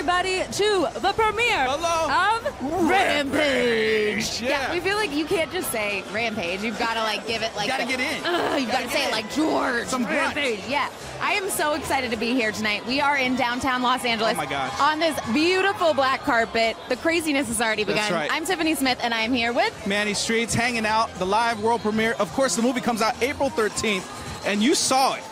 everybody to the premiere of Rampage. Yeah. We feel like you can't just say Rampage. You've got to like give it like. Gotta get in. You've got to say it like George. Some Rampage. Yeah. I am so excited to be here tonight. We are in downtown Los Angeles. Oh my gosh. On this beautiful black carpet. The craziness has already begun. That's right. I'm Tiffany Smith, and I am here with Manny Streets, hanging out, the live world premiere. Of course, the movie comes out April 13th, and you saw it.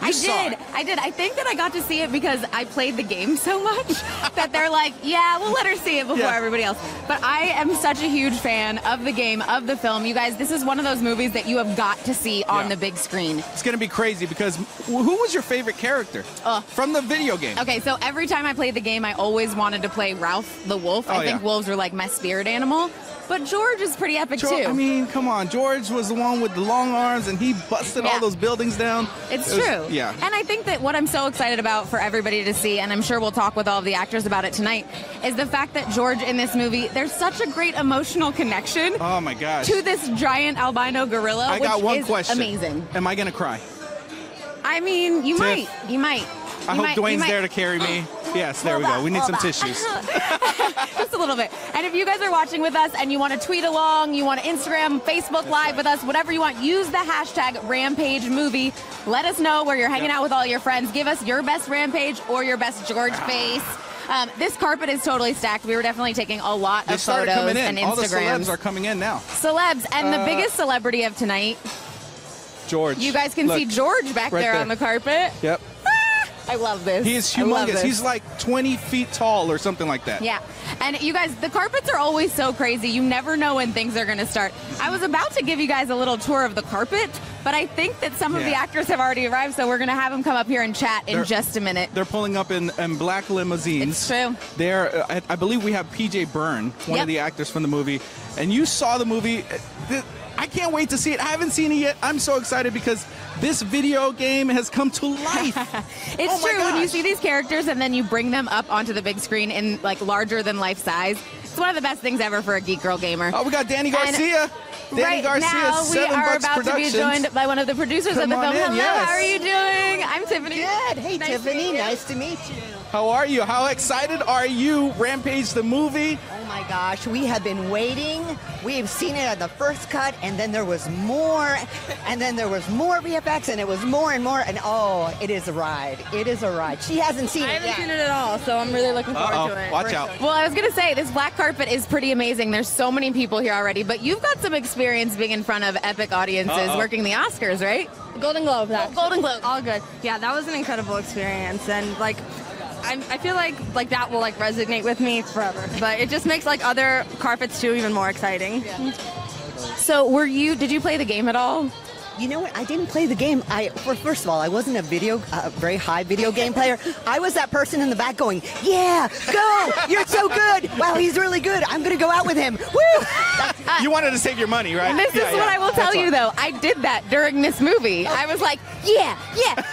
I did. I think that I got to see it because I played the game so much that they're like, yeah, we'll let her see it before everybody else. But I am such a huge fan of the game, of the film. You guys, this is one of those movies that you have got to see on the big screen. It's going to be crazy because who was your favorite character from the video game? Okay, so every time I played the game, I always wanted to play Ralph the wolf. I think wolves are like my spirit animal. But George is pretty epic, too. I mean, come on. George was the one with the long arms, and he busted all those buildings down. It's true. Yeah. And I think that what I'm so excited about for everybody to see, and I'm sure we'll talk with all of the actors about it tonight, is the fact that George in this movie, there's such a great emotional connection. Oh, my gosh. To this giant albino gorilla, I got one is question. Amazing. Am I going to cry? I mean, you might. You might. I hope Dwayne's there to carry me. Yes, there we go. We need some tissues. Just a little bit. And if you guys are watching with us and you want to tweet along, you want to Instagram, Facebook Live with us, whatever you want, use the hashtag #RampageMovie. Let us know where you're hanging out with all your friends. Give us your best Rampage or your best George face. This carpet is totally stacked. We were definitely taking a lot of photos and Instagrams. All the celebs are coming in now. Celebs. And the biggest celebrity of tonight, George. You guys can see George back there on the carpet. Yep. I love this. He is humongous. He's like 20 feet tall or something like that. Yeah. And you guys, the carpets are always so crazy. You never know when things are going to start. I was about to give you guys a little tour of the carpet, but I think that some of the actors have already arrived, so we're going to have them come up here and chat in just a minute. They're pulling up in black limousines. It's true. I believe we have PJ Byrne, one of the actors from the movie. And you saw the movie. I can't wait to see it. I haven't seen it yet. I'm so excited because this video game has come to life. It's true. When you see these characters and then you bring them up onto the big screen in like larger than life size, it's one of the best things ever for a Geek Girl gamer. Oh, we got Danny Garcia. Right now, we are about to be joined by one of the producers of the film. Hello, how are you doing? I'm Tiffany. Good. Hey, Tiffany. Nice to meet you. How are you? How excited are you? Rampage the movie. Oh my gosh, we have been waiting. We have seen it at the first cut, and then there was more, and then there was more VFX, and it was more and more, and oh, it is a ride. It is a ride. She hasn't seen it yet. I haven't seen it at all, so I'm really looking forward to it. Watch out. Well, I was going to say, this black carpet is pretty amazing. There's so many people here already, but you've got some experience being in front of epic audiences working the Oscars, right? Golden Globe. Golden Globe. All good. Yeah, that was an incredible experience, and like, I feel like that will like resonate with me forever. But it just makes like other carpets too even more exciting. Yeah. So did you play the game at all? You know what? I didn't play the game. First of all, I wasn't a very high video game player. I was that person in the back going, "Yeah, go! You're so good! Wow, he's really good. I'm gonna go out with him. Woo!" You wanted to save your money, right? This is what I will tell you, though. I did that during this movie. I was like, yeah,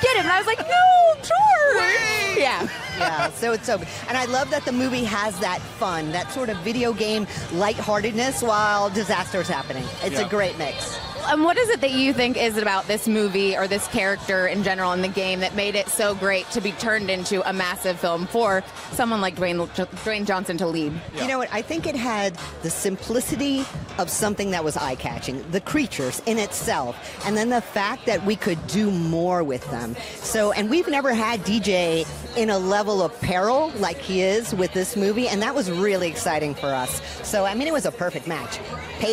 get him. And I was like, no, George. Yeah. Yeah, so it's so good. And I love that the movie has that fun, that sort of video game lightheartedness while disaster is happening. It's a great mix. And what is it that you think is about this movie or this character in general in the game that made it so great to be turned into a massive film for someone like Dwayne Johnson to lead? You know what? I think it had the simplicity of something that was eye-catching, the creatures in itself, and then the fact that we could do more with them. So, and we've never had DJ in a level of peril like he is with this movie, and that was really exciting for us. So, I mean, it was a perfect match.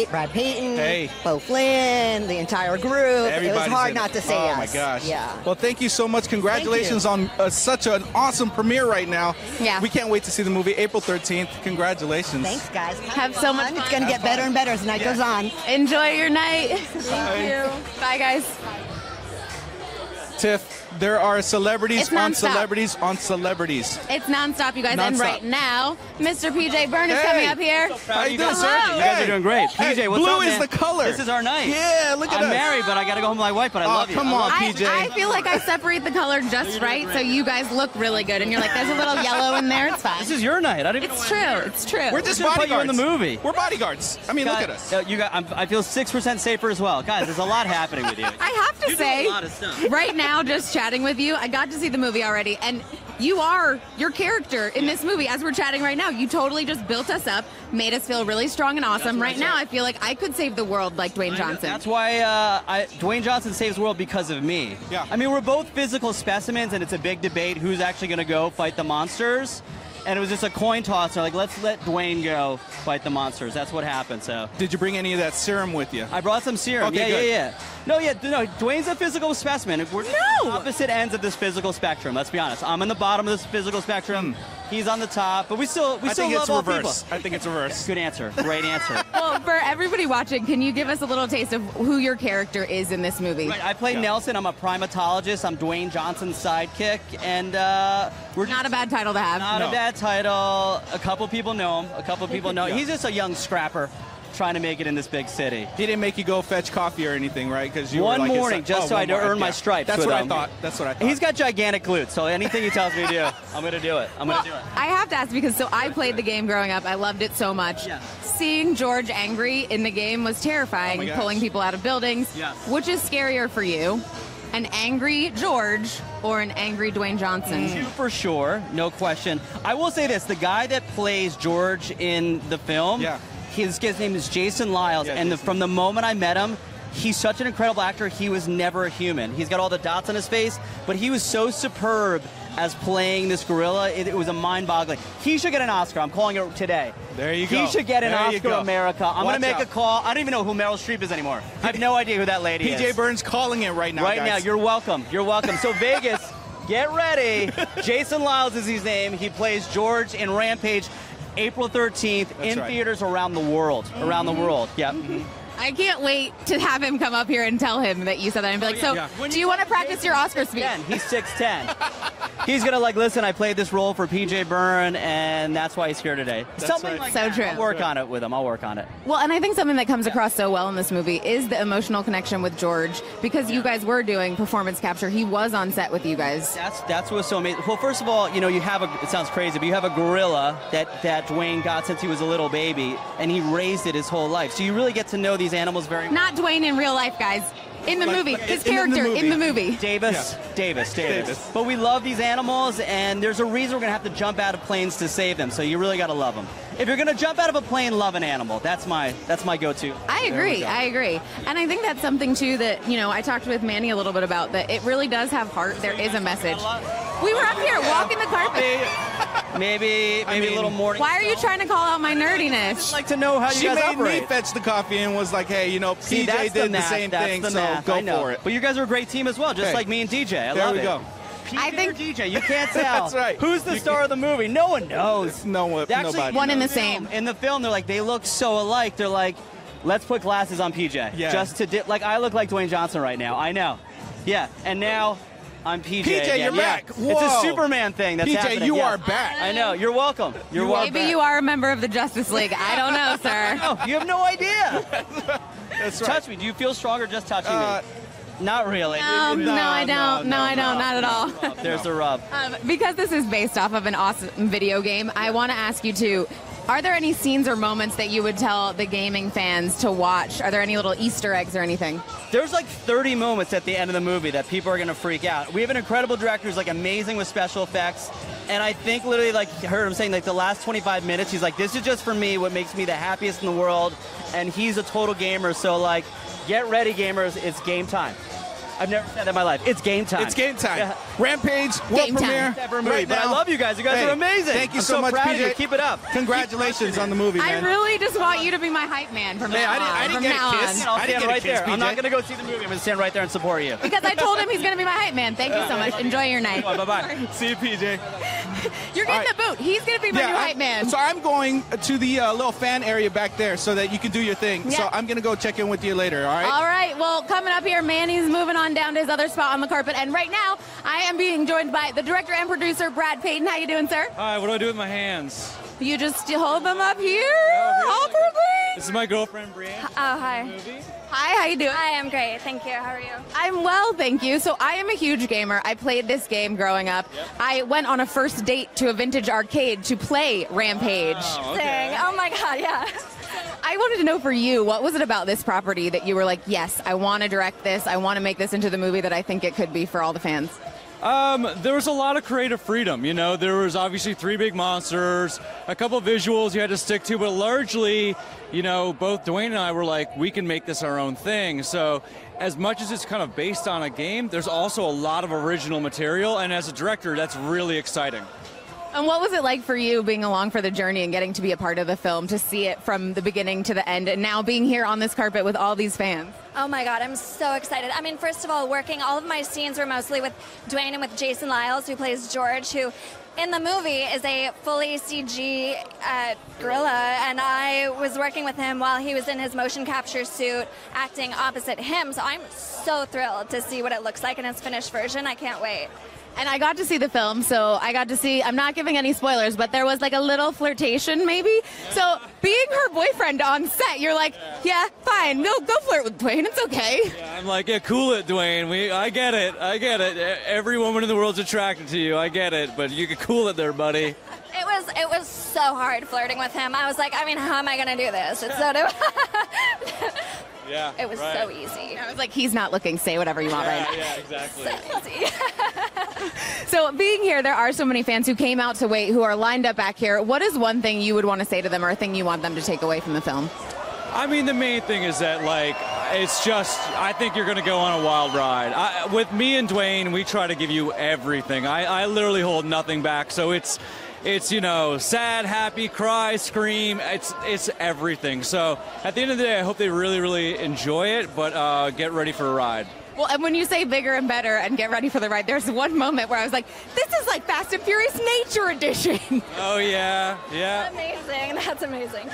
Brad Payton, Bo Flynn, the entire group. It was hard not to say yes. Oh, my gosh. Yeah. Well, thank you so much. Congratulations on such an awesome premiere right now. Yeah. We can't wait to see the movie April 13th. Congratulations. Thanks, guys. Have so much fun. It's going to get better and better as the night goes on. Enjoy your night. Thank you. Bye, guys. Tiff, there are celebrities on celebrities on celebrities. It's nonstop, you guys. And right now, Mr. PJ Byrne is coming up here. How you doing, sir? You guys are doing great. PJ, what's Blue up, man? is the color. This is our night. Yeah, look at us. I'm married, but I got to go home with my wife, but I love you. Come on, PJ. I feel like I separate the color just right, so you guys look really good. And you're like, there's a little yellow in there. It's fine. This is your night. I didn't It's true. It's true. We're just put bodyguards. you in the movie. We're bodyguards. I mean, look at us. I feel 6% safer as well. Guys, there's a lot happening with you. I have to say, a lot of stuff. right now, just chatting with you, I got to see the movie already, and you are your character in this movie. As we're chatting right now, you totally just built us up, made us feel really strong and awesome. Right now, I feel like I could save the world like Dwayne Johnson. That's why Dwayne Johnson saves the world because of me. Yeah. I mean, we're both physical specimens, and it's a big debate who's actually going to go fight the monsters. And it was just a coin toss. They're like, let's let Dwayne go fight the monsters. That's what happened. So. Did you bring any of that serum with you? I brought some serum. Okay, Yeah. No, Dwayne's a physical specimen. We're opposite ends of this physical spectrum. Let's be honest. I'm in the bottom of this physical spectrum. He's on the top, but we still love all people. I think it's reverse. Good answer. Great answer. Well, for everybody watching, can you give us a little taste of who your character is in this movie? Right, I play Nelson. I'm a primatologist. I'm Dwayne Johnson's sidekick, and we're Not a bad title to have. Not a bad title. A couple people know him. A couple people know. Yeah. He's just a young scrapper trying to make it in this big city. He didn't make you go fetch coffee or anything, right? Because you One were like morning, just so I earn my stripes. That's with what him. I thought. That's what I thought. He's got gigantic glutes, so anything he tells me to do, I'm going to do it. I'm going to do it. I have to ask because I played the game growing up. I loved it so much. Yeah. Seeing George angry in the game was terrifying, Oh my gosh. pulling people out of buildings. Yes. Which is scarier for you? An angry George or an angry Dwayne Johnson? Two for sure, no question. I will say this, the guy that plays George in the film, his name is Jason Lyles, and from the moment I met him, he's such an incredible actor. He was never a human. He's got all the dots on his face, but he was so superb as playing this gorilla. It was a mind-boggling. He should get an Oscar. I'm calling it today. There you go. He should get an There you Oscar, go. America. I'm going to make Watch a call. I don't even know who Meryl Streep is anymore. I have no idea who that lady is. PJ Burns calling it right now, Right guys. now, you're welcome. You're welcome. So Vegas, get ready. Jason Lyles is his name. He plays George in Rampage, April 13th, in theaters around the world. Around the world. Yep. I can't wait to have him come up here and tell him that you said that and be like, do you want to practice your Oscar speech? He's 6'10". He's going to listen, I played this role for PJ Byrne, and that's why he's here today. Something like that. True. I'll work on it with him. I'll work on it. Well, and I think something that comes across so well in this movie is the emotional connection with George, because you guys were doing performance capture. He was on set with you guys. That's what's so amazing. Well, first of all, you have it sounds crazy, but you have a gorilla that Dwayne got since he was a little baby, and he raised it his whole life. So you really get to know these animals very well. Not Dwayne in real life, guys. In the movie. His character in the movie. Davis. But we love these animals, and there's a reason we're going to have to jump out of planes to save them, so you really got to love them. If you're going to jump out of a plane, love an animal. That's my go-to. I agree. And I think that's something, too, that, I talked with Manny a little bit about, that it really does have heart. There is a message. We were up here walking the carpet. Maybe a little morning. Why are you trying to call out my nerdiness? I'd like to know how you guys operate. She made me fetch the coffee and was like, hey, PJ did the same thing, so go for it. But you guys are a great team as well, just like me and DJ. I love it. There we go. I think DJ, you can't tell. That's right. Who's the star of the movie? No one knows. Nobody. One and the same. In the film, they're like, they look so alike. They're like, let's put glasses on PJ. Yeah. Just to I look like Dwayne Johnson right now. I know. Yeah. And now I'm PJ. PJ, again. you're back. Whoa. It's a Superman thing that's happening. PJ, you are back. I know. You're welcome. You're welcome. Maybe you are a member of the Justice League. I don't know, sir. No, you have no idea. That's right. Touch me. Do you feel stronger just touching me? Not really. No, I don't. No, I don't. Not at all. There's the rub. Because this is based off of an awesome video game, I want to ask you too, are there any scenes or moments that you would tell the gaming fans to watch? Are there any little Easter eggs or anything? There's like 30 moments at the end of the movie that people are going to freak out. We have an incredible director who's like amazing with special effects. And I think literally, like, heard him saying, like, the last 25 minutes, he's like, this is just for me, what makes me the happiest in the world. And he's a total gamer. So, like, get ready, gamers. It's game time. I've never said that in my life. It's game time. It's game time. Yeah. Rampage, world premiere. Right now. I love you guys. You guys are amazing. Thank you I'm so much, proud PJ. of you. Keep it up. Congratulations on the movie, man. I really just want you to be my hype man from now on. I didn't get a kiss. I'll I didn't stand get right a kiss, there. I'm PJ. not going to go see the movie. I'm going to stand right there and support you. Because I told him he's going to be my hype man. Thank you so much. Enjoy your night. Bye-bye. See you, PJ. You're getting the boot. He's going to be my new hype man. So I'm going to the little fan area back there so that you can do your thing. Yeah. So I'm going to go check in with you later, all right? All right. Well, coming up here, Manny's moving on down to his other spot on the carpet. And right now, I am being joined by the director and producer, Brad Payton. How you doing, sir? Hi, what do I do with my hands? You just hold them up here, awkwardly. This is my girlfriend, Brienne. Oh, hi. Hi, how you doing? Hi, I'm great. Thank you. How are you? I'm well, thank you. So I am a huge gamer. I played this game growing up. Yep. I went on a first date to a vintage arcade to play Rampage. Wow, Dang. Oh my God, yeah. I wanted to know for you, what was it about this property that you were like, yes, I want to direct this. I want to make this into the movie that I think it could be for all the fans? There was a lot of creative freedom. You know, there was obviously 3 big monsters, a couple visuals you had to stick to, but largely, you know, both Dwayne and I were like, we can make this our own thing. So as much as it's kind of based on a game, there's also a lot of original material, and as a director, that's really exciting. And what was it like for you being along for the journey and getting to be a part of the film, to see it from the beginning to the end, and now being here on this carpet with all these fans? Oh my God, I'm so excited. I mean, first of all, all of my scenes were mostly with Dwayne and with Jason Liles, who plays George, who in the movie is a fully CG gorilla, and I was working with him while he was in his motion capture suit, acting opposite him. So I'm so thrilled to see what it looks like in its finished version. I can't wait. And I got to see the film, so I got to see, I'm not giving any spoilers, but there was like a little flirtation maybe. So being her boyfriend on set, you're like, yeah, fine, go flirt with Dwayne, it's okay. Yeah, I'm like, yeah, cool it, Dwayne. I get it. Every woman in the world's attracted to you. I get it, but you can cool it there, buddy. It was so hard flirting with him. I was like, I mean, how am I going to do this? It's so Yeah, it was so easy. I was like, he's not looking, say whatever you want right now. Yeah, exactly. So easy. So being here, there are so many fans who came out to wait, who are lined up back here. What is one thing you would want to say to them, or a thing you want them to take away from the film? I mean, the main thing is that, like, it's just, I think you're going to go on a wild ride. With me and Dwayne, we try to give you everything. I literally hold nothing back, so it's you know, sad, happy, cry, scream. It's everything. So at the end of the day, I hope they really, really enjoy it, but get ready for a ride. Well, and when you say bigger and better and get ready for the ride, there's one moment where I was like, this is like Fast and Furious Nature Edition. Oh, yeah. Amazing. That's amazing.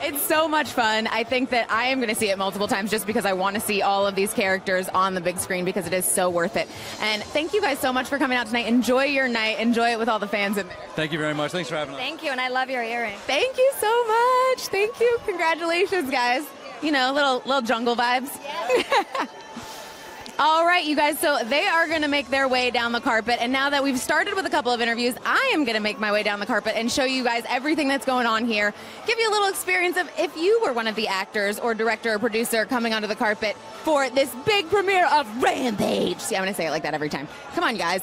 It's so much fun. I think that I am going to see it multiple times just because I want to see all of these characters on the big screen, because it is so worth it. And thank you guys so much for coming out tonight. Enjoy your night. Enjoy it with all the fans in there. Thank you very much. Thanks for having us. Thank you, and I love your earring. Thank you so much. Thank you. Congratulations, guys. You know, little jungle vibes. Yes. All right, you guys, so they are going to make their way down the carpet, and now that we've started with a couple of interviews, I am going to make my way down the carpet and show you guys everything that's going on here, give you a little experience of if you were one of the actors or director or producer coming onto the carpet for this big premiere of Rampage. See, I'm going to say it like that every time. Come on, guys.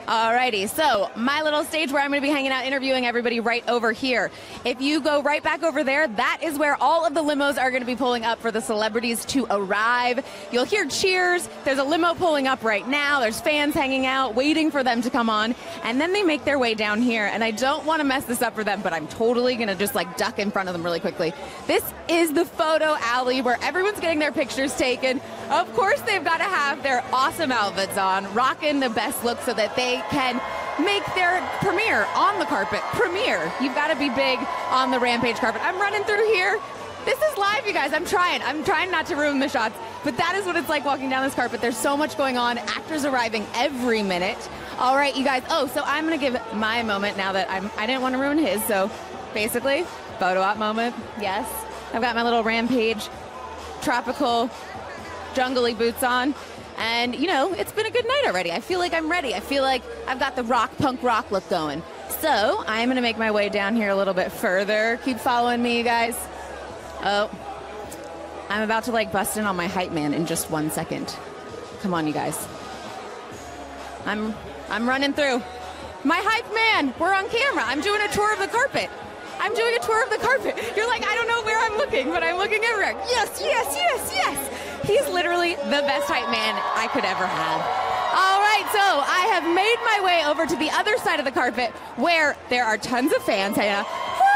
Alrighty, so my little stage where I'm going to be hanging out interviewing everybody right over here. If you go right back over there, that is where all of the limos are going to be pulling up for the celebrities to arrive. You'll hear cheers. There's a limo pulling up right now. There's fans hanging out, waiting for them to come on. And then they make their way down here. And I don't want to mess this up for them, but I'm totally going to just like duck in front of them really quickly. This is the photo alley where everyone's getting their pictures taken. Of course, they've got to have their awesome outfits on, rocking the best look so that they can make their premiere on the carpet. Premiere. You've got to be big on the Rampage carpet. I'm running through here. This is live, you guys. I'm trying not to ruin the shots, but that is what it's like walking down this carpet. There's so much going on. Actors arriving every minute. All right, you guys. Oh, so I'm going to give my moment now that I didn't want to ruin his. So basically, photo op moment. Yes. I've got my little Rampage tropical jungly boots on. And, you know, it's been a good night already. I feel like I'm ready. I feel like I've got the punk rock look going. So I'm going to make my way down here a little bit further. Keep following me, you guys. Oh, I'm about to, like, bust in on my hype man in just 1 second. Come on, you guys. I'm running through. My hype man, we're on camera. I'm doing a tour of the carpet. I'm doing a tour of the carpet. You're like, I don't know where I'm looking, but I'm looking everywhere. Yes, yes, yes, yes. He's literally the best hype man I could ever have. All right, so I have made my way over to the other side of the carpet where there are tons of fans hanging out. Woo!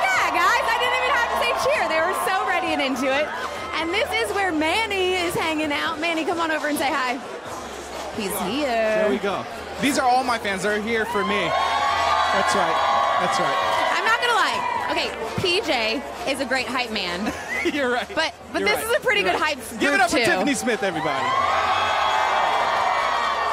Yeah, guys, I didn't even have to say cheer. They were so ready and into it. And this is where Manny is hanging out. Manny, come on over and say hi. He's here. There we go. These are all my fans. They're here for me. That's right. That's right. I'm not going to lie. Okay, PJ is a great hype man. You're right. But this is a pretty good hype group, Give it up for too. Tiffany Smith, everybody.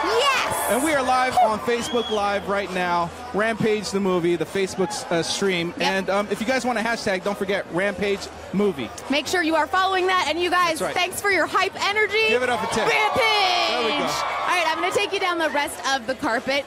Yes! And we are live on Facebook Live right now. Rampage the movie, the Facebook stream. Yep. And if you guys want a hashtag, don't forget Rampage movie. Make sure you are following that. And you guys, right. Thanks for your hype energy. Give it up for Tiff. Rampage! There we go. All right, I'm going to take you down the rest of the carpet.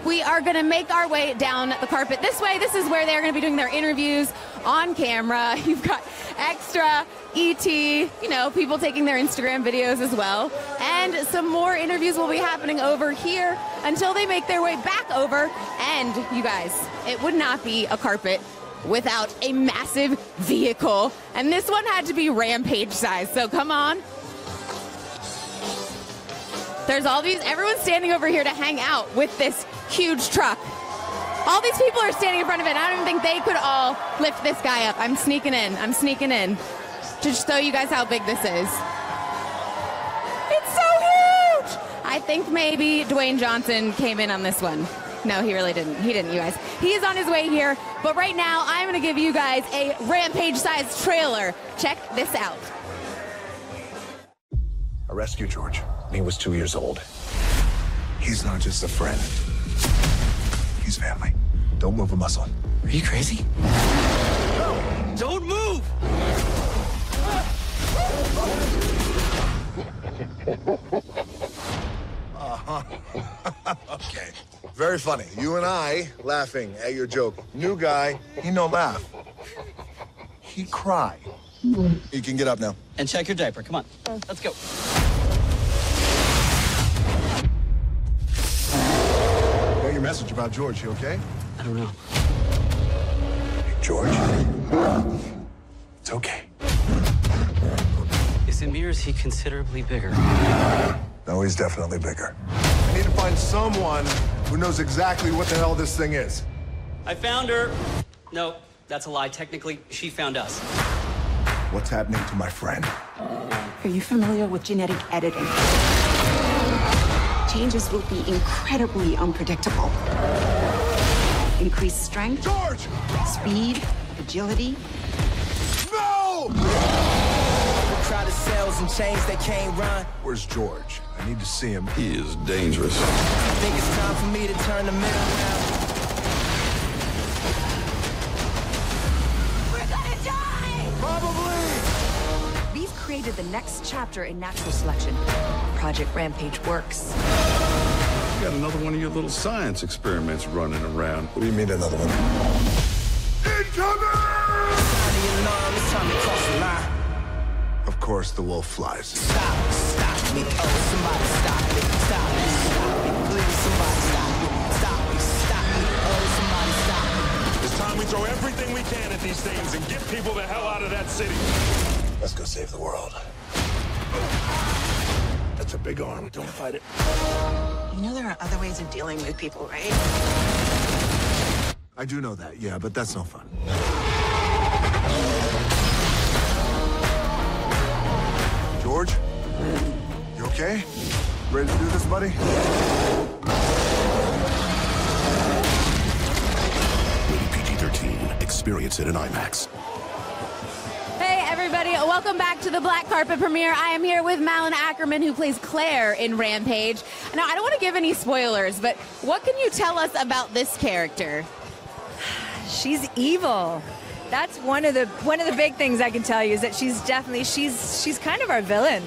We are going to make our way down the carpet this way. This is where they're going to be doing their interviews on camera. You've got extra, ET, you know, people taking their Instagram videos as well. And and some more interviews will be happening over here until they make their way back over. And you guys, it would not be a carpet without a massive vehicle. And this one had to be Rampage size, so come on. There's all these, everyone's standing over here to hang out with this huge truck. All these people are standing in front of it. I don't even think they could all lift this guy up. I'm sneaking in to show you guys how big this is. It's so huge! I think maybe Dwayne Johnson came in on this one. No, he really didn't. He didn't, you guys. He is on his way here. But right now, I'm going to give you guys a Rampage-sized trailer. Check this out. I rescued George when he was 2 years old. He's not just a friend. He's family. Don't move a muscle. Are you crazy? No! Don't move! Okay. Very funny. You and I laughing at your joke. New guy, he no laugh. He cry. You can get up now. And check your diaper. Come on. Let's go. Got your message about George. You okay? I don't know. George? It's okay. Is it me or is he considerably bigger? No, he's definitely bigger. I need to find someone who knows exactly what the hell this thing is. I found her. No, that's a lie. Technically, she found us. What's happening to my friend? Are you familiar with genetic editing? Changes will be incredibly unpredictable. Increased strength, George! speed, agility. No! Try to sales and chains they can't run. Where's George? I need to see him. He is dangerous. I think it's time for me to turn the middle around. We're gonna die! Probably! We've created the next chapter in natural selection. Project Rampage works. You got another one of your little science experiments running around. What do you mean another one? Incoming! Sound the alarm, it's time to cross the line. Of course, the wolf flies. Stop me, oh, somebody stop it, stop it, please, somebody stop me, oh, somebody stop it. It's time we throw everything we can at these things and get people the hell out of that city. Let's go save the world. That's a big arm. Don't fight it. You know there are other ways of dealing with people, right? I do know that, yeah, but that's no fun. George? You okay? Ready to do this, buddy? Rated PG-13. Experience it in IMAX. Hey everybody, welcome back to the Black Carpet premiere. I am here with Malin Ackerman, who plays Claire in Rampage. Now, I don't want to give any spoilers, but what can you tell us about this character? She's evil. That's one of the big things I can tell you is that she's kind of our villain.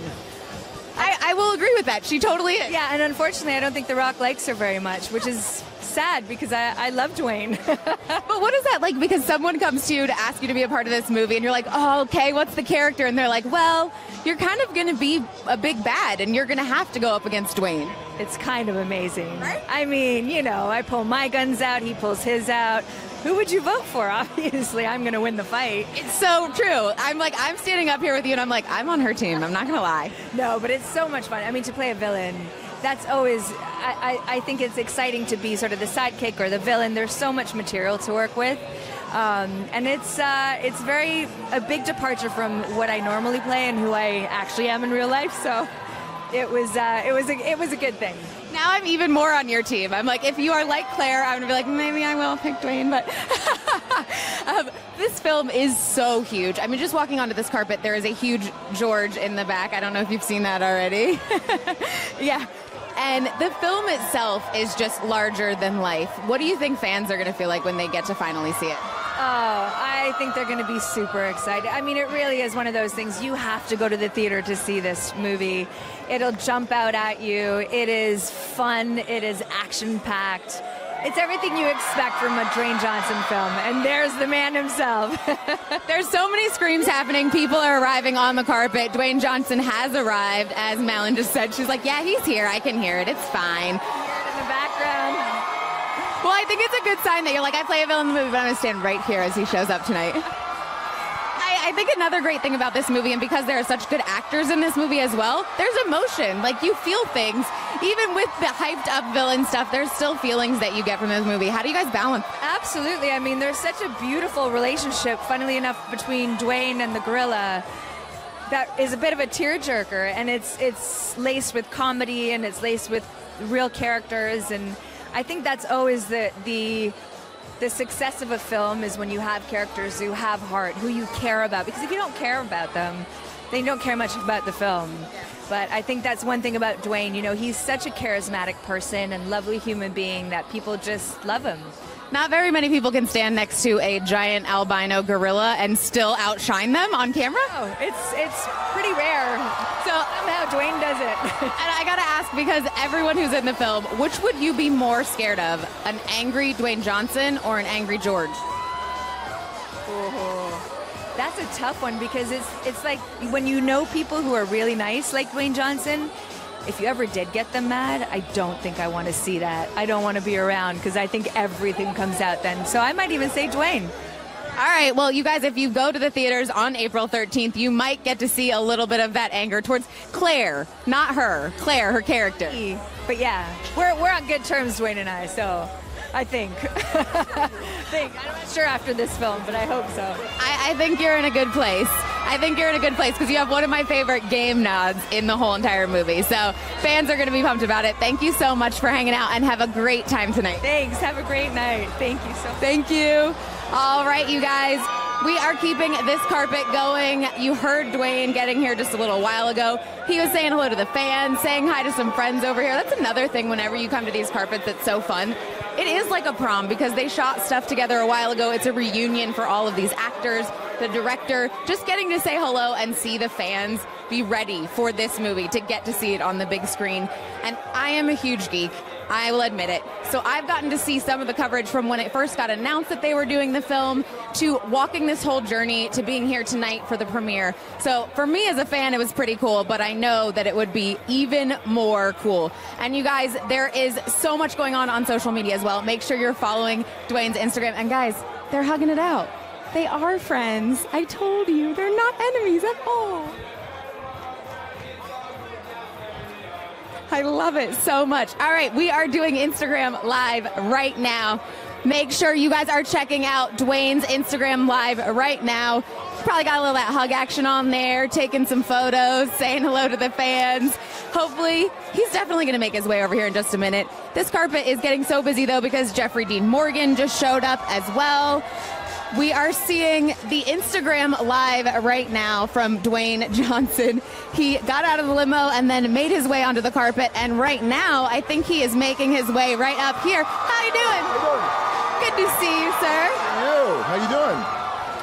I will agree with that. She totally is. Yeah, and unfortunately, I don't think The Rock likes her very much, which is sad because I love Dwayne. But what is that like? Because someone comes to you to ask you to be a part of this movie, and you're like, oh, okay, what's the character? And they're like, well, you're kind of going to be a big bad, and you're going to have to go up against Dwayne. It's kind of amazing. Right? I mean, you know, I pull my guns out, he pulls his out. Who would you vote for? Obviously, I'm going to win the fight. It's so true. I'm standing up here with you, and I'm like, I'm on her team. I'm not going to lie. No, but it's so much fun. I mean, to play a villain, that's always, I think it's exciting to be sort of the sidekick or the villain. There's so much material to work with. And it's a big departure from what I normally play and who I actually am in real life. So it was a good thing. Now I'm even more on your team. I'm like, if you are like Claire, I'm going to be like, maybe I will pick Dwayne. But this film is so huge. I mean, just walking onto this carpet, there is a huge George in the back. I don't know if you've seen that already. Yeah. And the film itself is just larger than life. What do you think fans are going to feel like when they get to finally see it? Oh, I think they're going to be super excited. I mean, it really is one of those things. You have to go to the theater to see this movie. It'll jump out at you. It is fun. It is action-packed. It's everything you expect from a Dwayne Johnson film, and there's the man himself. There's so many screams happening. People are arriving on the carpet. Dwayne Johnson has arrived, as Malin just said. She's like, yeah, he's here. I can hear it. It's fine. In the background. Well, I think it's a good sign that you're like, I play a villain in the movie, but I'm going to stand right here as he shows up tonight. I think another great thing about this movie, and because there are such good actors in this movie as well, there's emotion. Like, you feel things. Even with the hyped up villain stuff, there's still feelings that you get from this movie. How do you guys balance? Absolutely. I mean, there's such a beautiful relationship, funnily enough, between Dwayne and the gorilla that is a bit of a tearjerker, and it's laced with comedy, and it's laced with real characters, and I think that's always the success of a film is when you have characters who have heart, who you care about. Because if you don't care about them, then you don't care much about the film. But I think that's one thing about Dwayne. You know, he's such a charismatic person and lovely human being that people just love him. Not very many people can stand next to a giant albino gorilla and still outshine them on camera. Oh, it's pretty rare. So somehow Dwayne does it. And I gotta ask, because everyone who's in the film, which would you be more scared of? An angry Dwayne Johnson or an angry George? Oh, that's a tough one, because it's like when you know people who are really nice like Dwayne Johnson, if you ever did get them mad, I don't think I want to see that. I don't want to be around, because I think everything comes out then. So I might even say Dwayne. All right, well, you guys, if you go to the theaters on April 13th, you might get to see a little bit of that anger towards Claire, not her. Claire, her character. But yeah, we're on good terms, Dwayne and I, so I think. I'm not sure after this film, but I hope so. I think you're in a good place. I think you're in a good place because you have one of my favorite game nods in the whole entire movie. So fans are going to be pumped about it. Thank you so much for hanging out, and have a great time tonight. Thanks. Have a great night. Thank you so much. Thank you. All right, you guys. We are keeping this carpet going. You heard Dwayne getting here just a little while ago. He was saying hello to the fans, saying hi to some friends over here. That's another thing whenever you come to these carpets that's so fun. It is like a prom because they shot stuff together a while ago. It's a reunion for all of these actors, the director, just getting to say hello and see the fans be ready for this movie, to get to see it on the big screen. And I am a huge geek. I will admit it. So I've gotten to see some of the coverage from when it first got announced that they were doing the film, to walking this whole journey, to being here tonight for the premiere. So for me as a fan, it was pretty cool, but I know that it would be even more cool. And you guys, there is so much going on social media as well. Make sure you're following Dwayne's Instagram. And guys, they're hugging it out. They are friends. I told you, they're not enemies at all. I love it so much. All right, we are doing Instagram Live right now. Make sure you guys are checking out Dwayne's Instagram Live right now. Probably got a little of that hug action on there, taking some photos, saying hello to the fans. Hopefully, he's definitely going to make his way over here in just a minute. This carpet is getting so busy, though, because Jeffrey Dean Morgan just showed up as well. We are seeing the Instagram Live right now from Dwayne Johnson. He got out of the limo and then made his way onto the carpet, and right now I think he is making his way right up here. How you doing? How you doing? Good to see you, sir. How you doing?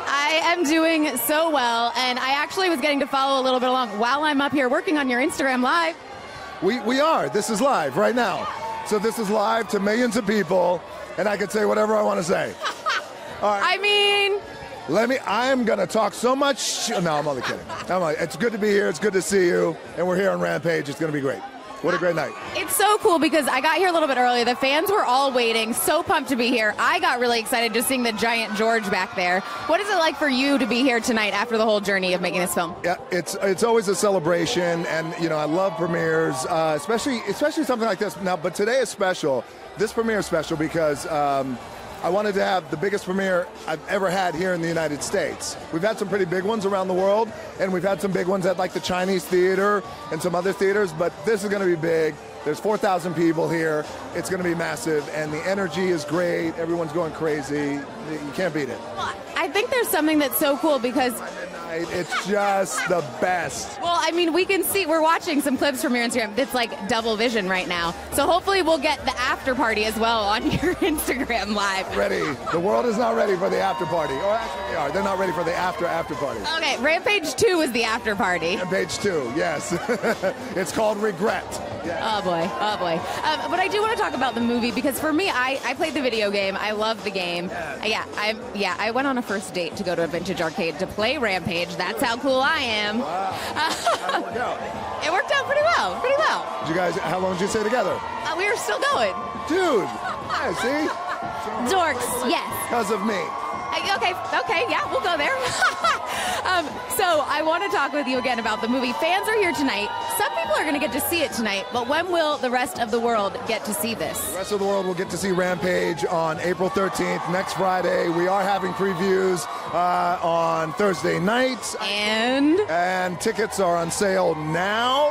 I am doing so well, and I actually was getting to follow a little bit along while I'm up here working on your Instagram Live. We are. This is live right now. So this is live to millions of people, and I can say whatever I want to say. All right. I mean, I'm going to talk so much. No, I'm only kidding. It's good to be here. It's good to see you. And we're here on Rampage. It's going to be great. What a great night. It's so cool because I got here a little bit early. The fans were all waiting. So pumped to be here. I got really excited just seeing the giant George back there. What is it like for you to be here tonight after the whole journey of making this film? Yeah, it's always a celebration. And, I love premieres, especially something like this. Now, but today is special. This premiere is special because I wanted to have the biggest premiere I've ever had here in the United States. We've had some pretty big ones around the world, and we've had some big ones at like the Chinese theater and some other theaters, but this is going to be big. There's 4,000 people here. It's going to be massive, and the energy is great. Everyone's going crazy. You can't beat it. Well, I think there's something that's so cool because it's just the best. Well, I mean, we can see, we're watching some clips from your Instagram. It's like double vision right now. So hopefully we'll get the after party as well on your Instagram Live. Ready. The world is not ready for the after party. Or actually they are. They're not ready for the after party. Okay, Rampage 2 is the after party. Rampage 2, yes. It's called Regret. Oh boy, oh boy. But I do want to talk about the movie because for me, I played the video game. I love the game. I went on a first date to go to a vintage arcade to play Rampage. That's how cool I am. Wow. How'd it work out? It worked out pretty well. Pretty well. Did you guys? How long did you stay together? We were still going. Dude, yeah, see? Dorks, yes. Because of me. Okay, yeah, we'll go there. So I want to talk with you again about the movie. Fans are here tonight. Some people are going to get to see it tonight, but when will the rest of the world get to see this? The rest of the world will get to see Rampage on April 13th, next Friday. We are having previews on Thursday nights. And tickets are on sale now.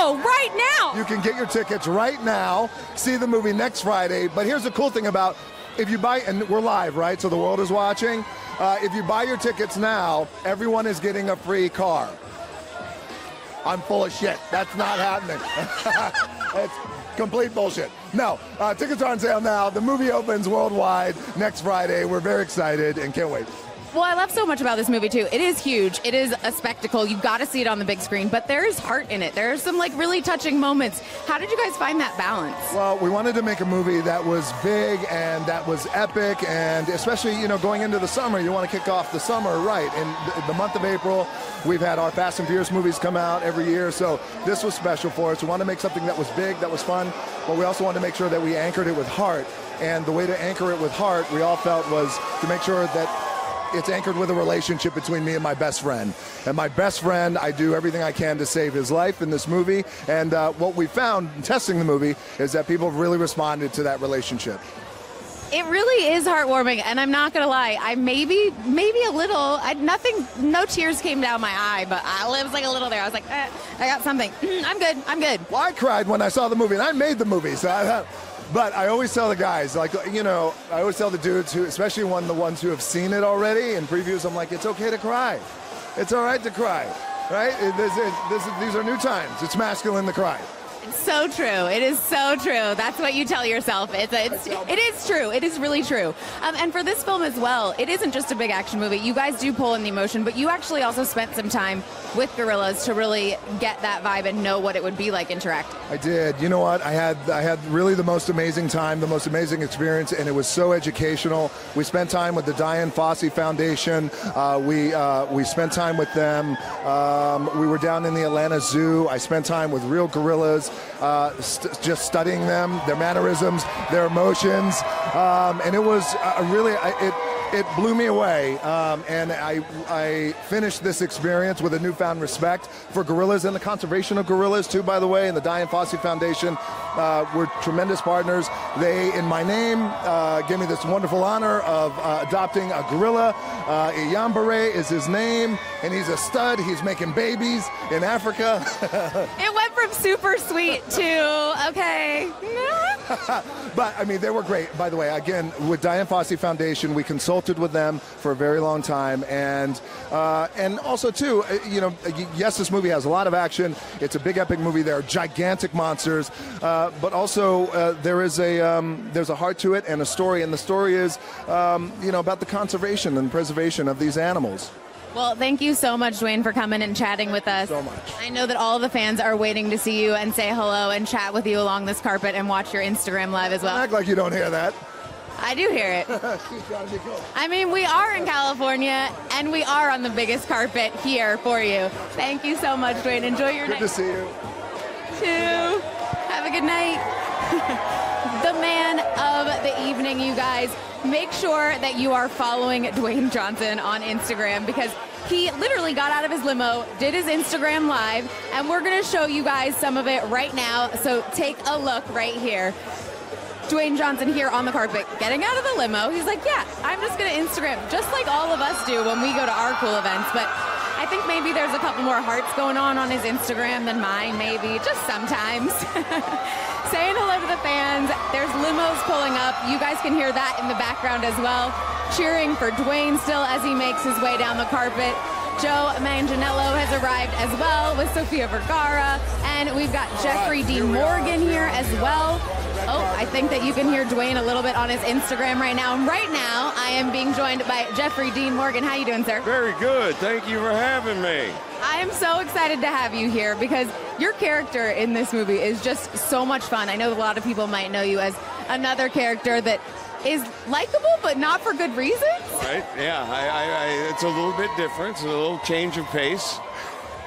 Right now! You can get your tickets right now, see the movie next Friday. But here's the cool thing about, if you buy, and we're live, right? So the world is watching. If you buy your tickets now, everyone is getting a free car. I'm full of shit. That's not happening. It's complete bullshit. No, tickets are on sale now. The movie opens worldwide next Friday. We're very excited and can't wait. Well, I love so much about this movie, too. It is huge. It is a spectacle. You've got to see it on the big screen. But there is heart in it. There are some, really touching moments. How did you guys find that balance? Well, we wanted to make a movie that was big and that was epic. And especially, going into the summer, you want to kick off the summer right. In the month of April, we've had our Fast and Furious movies come out every year. So this was special for us. We wanted to make something that was big, that was fun. But we also wanted to make sure that we anchored it with heart. And the way to anchor it with heart, we all felt, was to make sure that it's anchored with a relationship between me and my best friend. And my best friend, I do everything I can to save his life in this movie. And what we found in testing the movie is that people have really responded to that relationship. It really is heartwarming, and I'm not gonna lie. I maybe a little. No tears came down my eye, but it was like a little there. I was like, I got something. I'm good. Well, I cried when I saw the movie, and I made the movie, so but I always tell the guys, I always tell the dudes who, especially the ones who have seen it already in previews, I'm like, it's okay to cry. It's all right to cry, right? These are new times. It's masculine to cry. It's so true. It is so true. That's what you tell yourself. It is true. It is really true. And for this film as well, it isn't just a big action movie. You guys do pull in the emotion, but you actually also spent some time with gorillas to really get that vibe and know what it would be like interacting. I did. You know what? I had really the most amazing time, the most amazing experience, and it was so educational. We spent time with the Dian Fossey Foundation. We spent time with them. We were down in the Atlanta Zoo. I spent time with real gorillas. Just studying them, their mannerisms, their emotions, and it was it blew me away. And I finished this experience with a newfound respect for gorillas and the conservation of gorillas too, by the way. And the Dian Fossey Foundation were tremendous partners. They, in my name, gave me this wonderful honor of adopting a gorilla. Iyambare is his name, and he's a stud. He's making babies in Africa. It went from super sweet to okay. But I mean, they were great. By the way, again, with Dian Fossey Foundation, we consulted with them for a very long time, and also too, yes, this movie has a lot of action. It's a big epic movie. There are gigantic monsters, but also there's a heart to it and a story, and the story is about the conservation and preservation of these animals. Well, thank you so much, Dwayne, for coming and chatting with us. So much. I know that all of the fans are waiting to see you and say hello and chat with you along this carpet and watch your Instagram live as well. Don't act like you don't hear that. I do hear it. I mean, we are in California, and we are on the biggest carpet here for you. Thank you so much, Dwayne. Enjoy your night. Good to see you. Too. Have a good night. The man of the evening, you guys. Make sure that you are following Dwayne Johnson on Instagram because he literally got out of his limo, did his Instagram live, and we're going to show you guys some of it right now. So take a look right here. Dwayne Johnson here on the carpet, getting out of the limo. He's like, yeah, I'm just going to Instagram, just like all of us do when we go to our cool events. But I think maybe there's a couple more hearts going on his Instagram than mine, maybe, just sometimes. Saying hello to the fans. There's limos pulling up. You guys can hear that in the background as well. Cheering for Dwayne still as he makes his way down the carpet. Joe Manganiello has arrived as well with Sofia Vergara. And we've got Jeffrey Dean Morgan here as well. Oh, I think that you can hear Dwayne a little bit on his Instagram right now. And right now, I am being joined by Jeffrey Dean Morgan. How you doing, sir? Very good. Thank you for having me. I am so excited to have you here because your character in this movie is just so much fun. I know a lot of people might know you as another character that is likable, but not for good reasons. Right? Yeah. It's a little bit different. It's a little change of pace.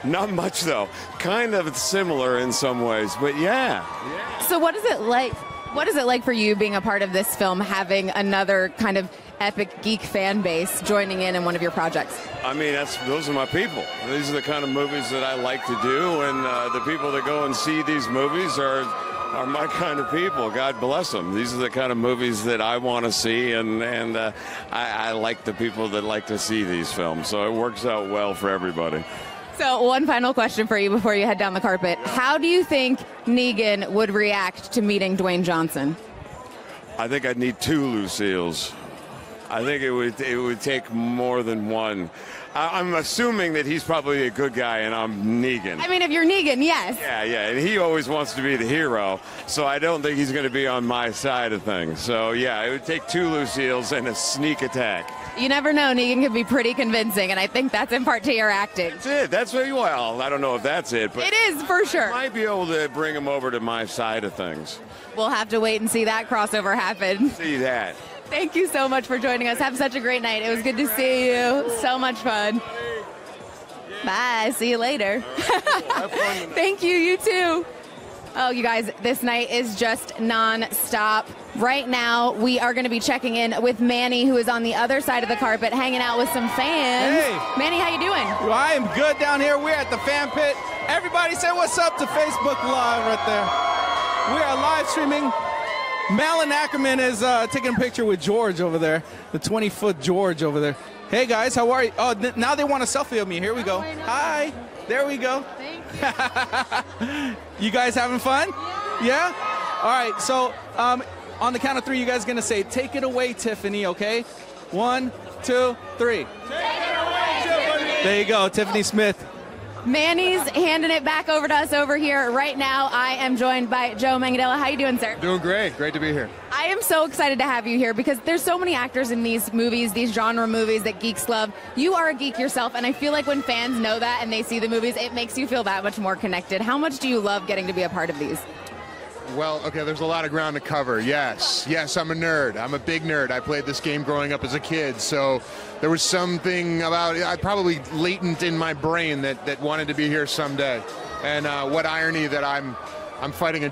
Not much, though. Kind of similar in some ways, but yeah. So what is it like? What is it like for you being a part of this film, having another kind of epic geek fan base joining in one of your projects? I mean, those are my people. These are the kind of movies that I like to do, and the people that go and see these movies are my kind of people. God bless them. These are the kind of movies that I want to see, and I like the people that like to see these films. So it works out well for everybody. So one final question for you before you head down the carpet. How do you think Negan would react to meeting Dwayne Johnson? I think I'd need 2 Lucille's. I think it would take more than one. I'm assuming that he's probably a good guy and I'm Negan. I mean, if you're Negan, yes. Yeah, and he always wants to be the hero, so I don't think he's going to be on my side of things. So, yeah, it would take 2 Lucille's and a sneak attack. You never know. Negan can be pretty convincing, and I think that's in part to your acting. That's it. That's well, I don't know if that's it, but it is for sure. I might be able to bring him over to my side of things. We'll have to wait and see that crossover happen. See that. Thank you so much for joining us. Have such a great night. It was good to see you. So much fun. Bye. See you later. Thank you. You too. Oh, you guys, this night is just non-stop. Right now, we are going to be checking in with Manny, who is on the other side of the carpet, hanging out with some fans. Hey. Manny, how you doing? Well, I am good down here. We're at the fan pit. Everybody say what's up to Facebook Live right there. We are live streaming. Malin Ackerman is taking a picture with George over there, the 20-foot George over there. Hey, guys, how are you? Oh, now they want a selfie of me. Here we go. Hi. There we go. You guys having fun? Yeah? All right, so on the count of 3, you guys are going to say, take it away, Tiffany, okay? 1, 2, 3. Take it away, Tiffany! There you go, Tiffany Smith. Manny's handing it back over to us over here. Right now, I am joined by Joe Manganiello. How you doing, sir? Doing great. Great to be here. I am so excited to have you here because there's so many actors in these movies, these genre movies that geeks love. You are a geek yourself, and I feel like when fans know that and they see the movies, it makes you feel that much more connected. How much do you love getting to be a part of these? Well, okay, there's a lot of ground to cover. Yes, I'm a nerd. I'm a big nerd. I played this game growing up as a kid, so there was something about it probably latent in my brain that wanted to be here someday. And what irony that I'm fighting a